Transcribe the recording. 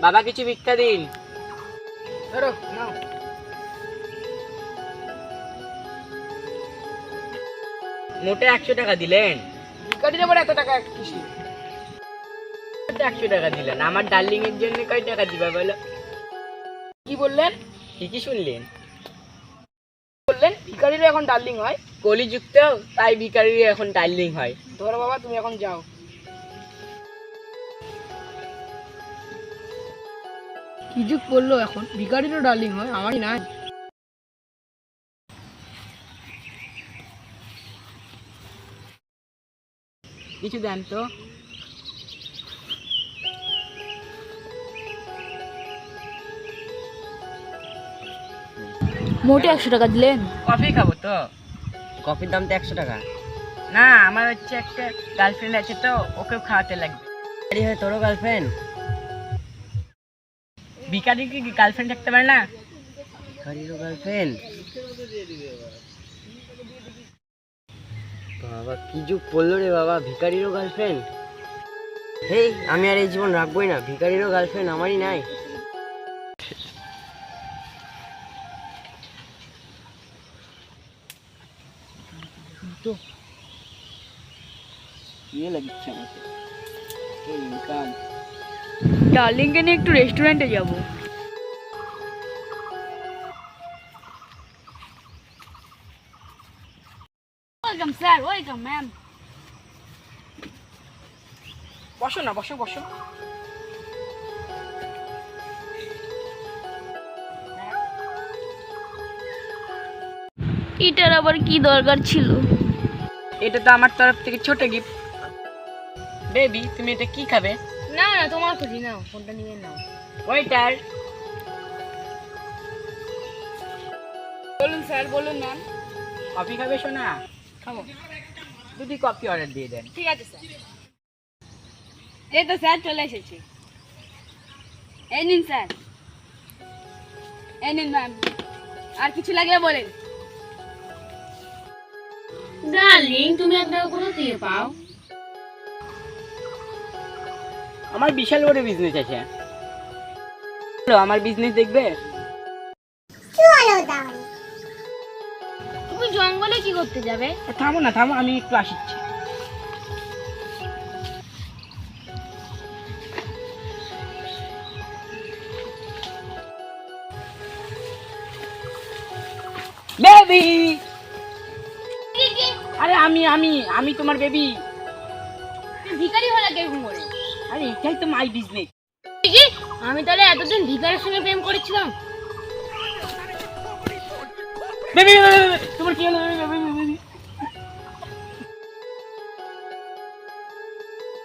বাবা কিছু ভিক্ষা দিন। ধরো নাও। মোটে 100 টাকা দিলেন। ভিখারির আবার এত টাকা কিসে? 100 টাকা দিলেন, আমার ডার্লিং এর জন্য কয় টাকা দিবা বলো? কি বললেন? ঠিকই শুনলেন। বললেন ভিখারিরা এখন ডার্লিং হয়? কলিযুক্ত, তাই ভিখারির এখন ডার্লিং হয়। ধরো বাবা, তুমি এখন যাও। কি যুগ পড়লো এখন, ভিখারিরও ডার্লিং হয়, আমারই না। কিছু দেন তো। মোটে 100 টাকা দিলেন। কফি খাবো তো। কফির দাম তো 100 টাকা। না, আমার হচ্ছে একটা গার্লফ্রেন্ড আছে তো, ওকেও খাওয়াতে লাগবে। আরে হয় তোরও গার্লফ্রেন্ড? ভিখারি কি গার্লফ্রেন্ড থাকতে পারে না? ভিখারিরও গার্লফ্রেন্ড? বাবা কি যুগ পড়লো রে বাবা, ভিখারিরও গার্লফ্রেন্ড। হেই, আমি আর এই জীবন রাখবোই না, ভিখারিরও গার্লফ্রেন্ড আমারই নাই। তো ইয়ে লাগছে আমাকে, এই ইনকাম। ডার্লিংকে নিয়ে একটু রেস্টুরেন্টে যাব। Welcome sir, welcome ma'am. বসো না, বসো বসো। এটার আবার কি দরকার ছিল? এটা তো আমার তরফ থেকে ছোট গিফট। বেবি, তুমি এটা কি খাবে? না না, তোমার খুশি, নাও, ফোনটা নিয়ে নাও। ওয়েটার। বলুন স্যার, বলুন ম্যাম। কফি খাবে সোনা? খাবো। 2টি কফি অর্ডার দিয়ে দেন। ঠিক আছে স্যার। এই তো স্যার চলে এসেছি। এই নিন স্যার। এই নিন ম্যাম। আর কিছু লাগলে বলেন। ডার্লিং, তুমি আপনাকে কোথা থেকে পাও? আমার বিশাল বড় বিজনেস আছে। হ্যালো, আমার বিজনেস দেখবে? তুমি জঙ্গলে কি করতে যাবে? থামো না, থামো, আমি একটু আসছি। বেবি, আরে আমি আমি আমি তোমার বেবি। ভিখারি হলে কেমন করে? আরে এটাই তো মাই বিজনেস। কি? আমি তাহলে এতদিন ভিখারির সঙ্গে প্রেম করেছিলাম? বেবি, তোমার কি হলো? বেবি,